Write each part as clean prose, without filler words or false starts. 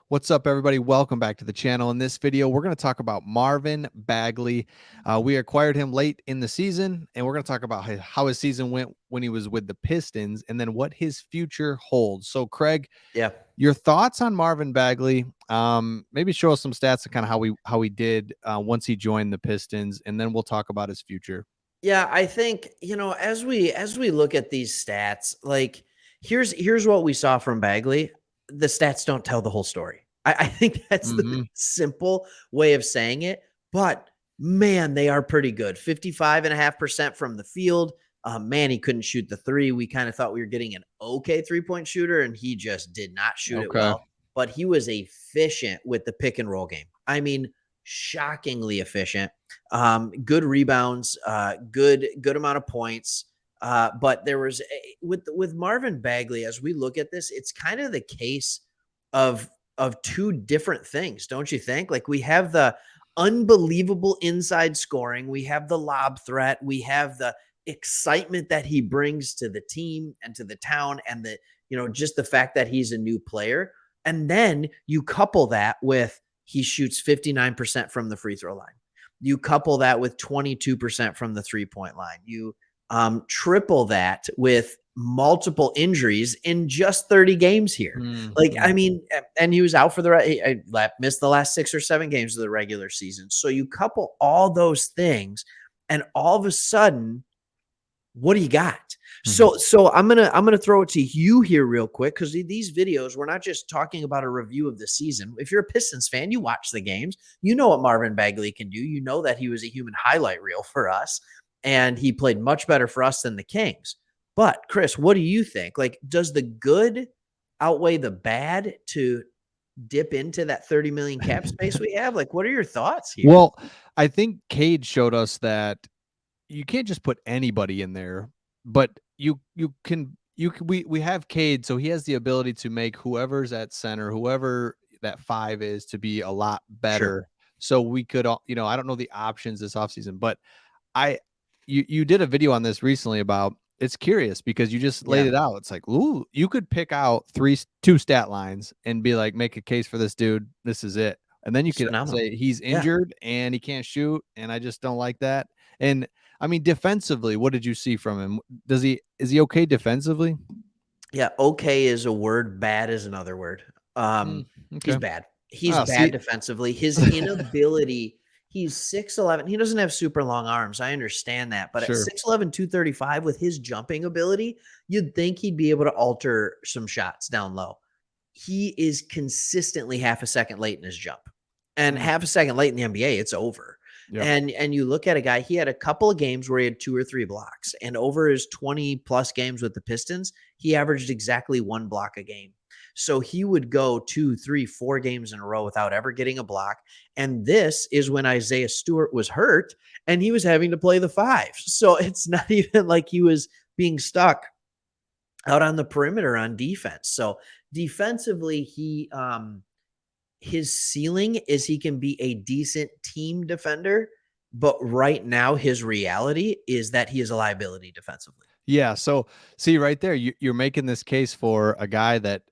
What's up, everybody? Welcome back to the channel. In this video, we're going to talk about Marvin Bagley. We acquired him late in the season, and we're going to talk about how his season went when he was with the Pistons and then what his future holds. So, Craig, Yeah. your thoughts on Marvin Bagley? Maybe show us some stats of kind of how he did once he joined the Pistons, and then we'll talk about his future. Yeah, I think, as we look at these stats, like here's what we saw from Bagley. The stats don't tell the whole story. I think that's the Mm-hmm. simple way of saying it. But man, they are pretty good. 55.5% from the field. Man, he couldn't shoot the three. We kind of thought we were getting an okay 3-point shooter, and he just did not shoot it Okay. well. But he was efficient with the pick and roll game. I mean, shockingly efficient. Good rebounds, good amount of points. But there was with Marvin Bagley, as we look at this, it's kind of the case of two different things, don't you think? Like, we have the unbelievable inside scoring, we have the lob threat, we have the excitement that he brings to the team and to the town, and the just the fact that he's a new player. And then you couple that with he shoots 59% from the free throw line. You couple that with 22% from the 3-point line. You triple that with multiple injuries in just 30 games here. Like, Mm-hmm. I mean, and he was out for missed the last 6 or 7 games of the regular season. So you couple all those things, and all of a sudden, what do you got? So I'm gonna throw it to you here real quick, because these videos, we're not just talking about a review of the season. If you're a Pistons fan, you watch the games, you know what Marvin Bagley can do. You know that he was a human highlight reel for us, and he played much better for us than the Kings. But Chris, what do you think? Like, does the good outweigh the bad to dip into that 30 million cap space we have? Like, what are your thoughts here? Well, I think Cade showed us that you can't just put anybody in there, but we have Cade, so he has the ability to make whoever's at center, whoever that 5 is, to be a lot Sure. better. So we could, I don't know the options this offseason, but I you did a video on this recently about, it's curious because you just laid Yeah. it out. It's like, ooh, you could pick out two stat lines and be like, make a case for this dude. This is it. And then you It's could phenomenal. say he's Yeah. injured and he can't shoot, and I just don't like that. And I mean, defensively, what did you see from him? Is he okay defensively? Yeah, okay is a word, bad is another word. He's Okay. bad. He's bad See, defensively. His inability, he's 6'11". He doesn't have super long arms. I understand that. But at sure. 6'11", 235, with his jumping ability, you'd think he'd be able to alter some shots down low. He is consistently half a second late in his jump. And Mm, half a second late in the NBA, it's over. yep. And you look at a guy, he had a couple of games where he had 2 or 3 blocks. And over his 20 plus games with the Pistons, he averaged exactly 1 block a game. So he would go 2, 3, 4 games in a row without ever getting a block. And this is when Isaiah Stewart was hurt and he was having to play the 5. So it's not even like he was being stuck out on the perimeter on defense. So defensively, his ceiling is he can be a decent team defender, but right now his reality is that he is a liability defensively. Yeah. So see right there, you're making this case for a guy that,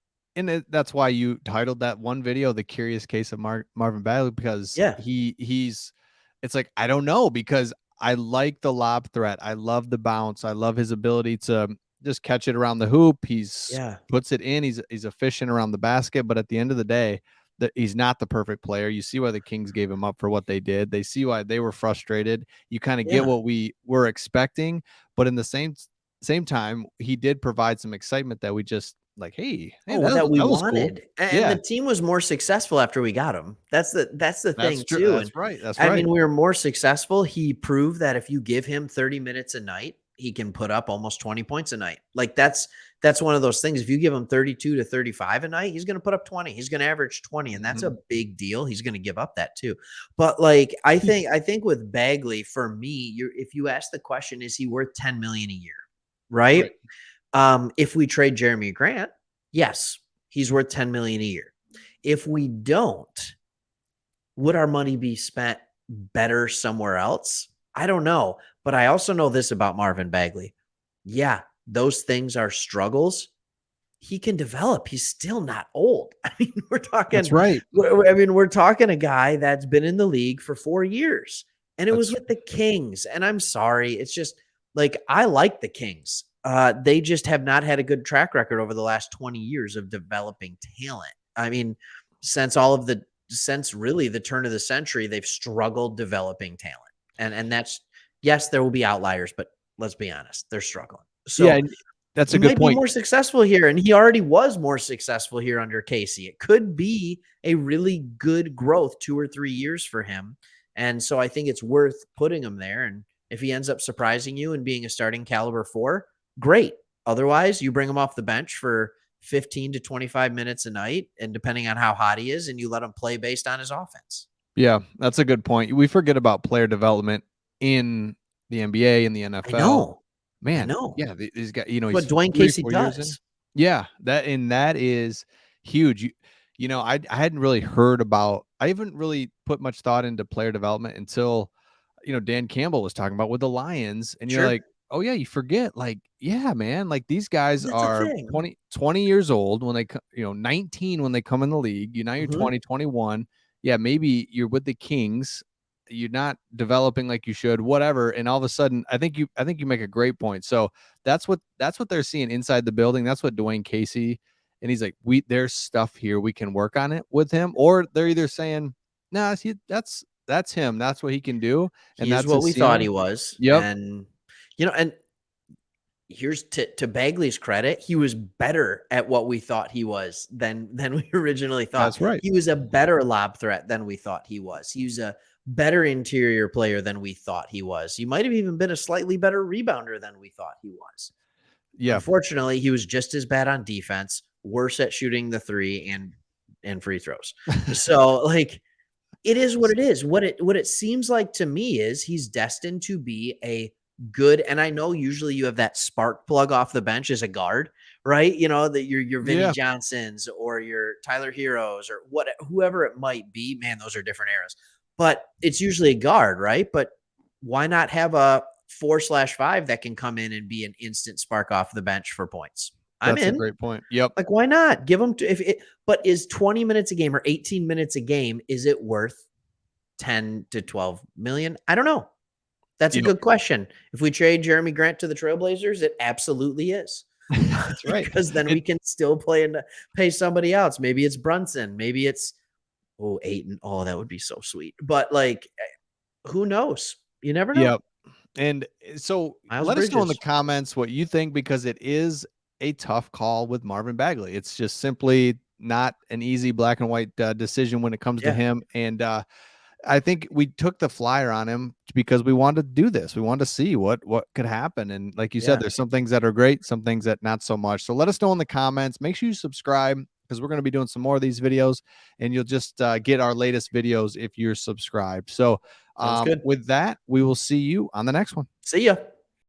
that's why you titled that one video "The Curious Case of Marvin Bagley," because Yeah. he's. It's like, I don't know, because I like the lob threat, I love the bounce, I love his ability to just catch it around the hoop. He's Yeah. puts it in. He's efficient around the basket, but at the end of the day, that he's not the perfect player. You see why the Kings gave him up for what they did. They see why they were frustrated. You kind of get Yeah. what we were expecting, but in the same time, he did provide some excitement that we just like, hey, Oh, that we that was cool. wanted. And the Yeah, team was more successful after we got him. That's the that's thing true. too. And That's right. That's I right. mean, we were more successful. He proved that if you give him 30 minutes a night, he can put up almost 20 points a night. Like, that's one of those things. If you give him 32 to 35 a night, he's going to put up 20. He's going to average 20, and that's a Mhm. big deal. He's going to give up that too. But like, I think with Bagley, for me, if you ask the question, is he worth 10 million a year? Right? Right. If we trade Jeremy Grant, yes, he's worth 10 million a year. If we don't, would our money be spent better somewhere else? I don't know. But I also know this about Marvin Bagley. Yeah, those things are struggles. he can develop. He's still not old. I mean, we're That's talking. right. We're talking a guy that's been in the league for 4 years, and it was That's with the Kings. And I'm sorry, it's just like I like the Kings. They just have not had a good track record over the last 20 years of developing talent. I mean, since really the turn of the century, they've struggled developing talent. And that's, yes, there will be outliers, but let's be honest, they're struggling. Yeah, So and that's he a good might be point. more successful here, and he already was more successful here under Casey. It could be a really good growth 2 or 3 years for him. And so I think it's worth putting him there. And if he ends up surprising you and being a starting caliber 4, great. Otherwise, you bring him off the bench for 15 to 25 minutes a night, and depending on how hot he is, and you let him play based on his offense. Yeah, that's a good point. We forget about player development in the NBA and the I NFL. know. I Man, know. yeah, these guys, That's what he's Dwayne 3, Casey 4 years in. does. Yeah, that is huge. I hadn't really heard about. I haven't really put much thought into player development until Dan Campbell was talking about with the Lions, and you're Sure. like, oh yeah, you forget, like, yeah, man, like these guys That's a are thing. 20 years old when they 19 when they come in the league. You're Mhm. 20, 21. Yeah, maybe you're with the Kings, you're not developing like you should, whatever, and all of a sudden, I think you make a great point. So that's what they're seeing inside the building. That's what Dwayne Casey, and he's like, there's stuff here, we can work on it with him, or they're either saying, nah, see, that's him, that's what he can do, and He is that's what his we thought he ceiling. was. Yep, And here's to Bagley's credit, he was better at what we thought he was than we originally thought. that's right. He was a better lob threat than we thought he was. He was a better interior player than we thought he was. He might have even been a slightly better rebounder than we thought he was. Yeah, Unfortunately, he was just as bad on defense, worse at shooting the three and free throws. So like it is what it is. What it seems like to me is he's destined to be a good, and I know usually you have that spark plug off the bench as a guard, right? You know, that your Vinnie yeah, Johnsons or your Tyler Heroes or whoever it might be. Man, those are different eras. But it's usually a guard, right? But why not have a 4/5 that can come in and be an instant spark off the bench for points? I'm that's a in. great point. Yep. Like, why not give them to if it? But is 20 minutes a game or 18 minutes a game? Is it worth 10 to 12 million? I don't know. That's a You know, good question. If we trade Jeremy Grant to the Trailblazers, it absolutely is. that's right. Because then we And can still pay somebody else. Maybe it's Brunson. Maybe it's Aiton. Oh, that would be so sweet. But like, who knows? You never know. yep. And so Miles let us know in the Bridges. comments what you think, because it is a tough call with Marvin Bagley. It's just simply not an easy black and white decision when it comes to Yeah, him. And I think we took the flyer on him because we wanted to do this. We wanted to see what could happen. And like you said, yeah. there's some things that are great, some things that not so much. So let us know in the comments. Make sure you subscribe, because we're going to be doing some more of these videos, and you'll just get our latest videos if you're subscribed. So Sounds good. with that, we will see you on the next one. See ya.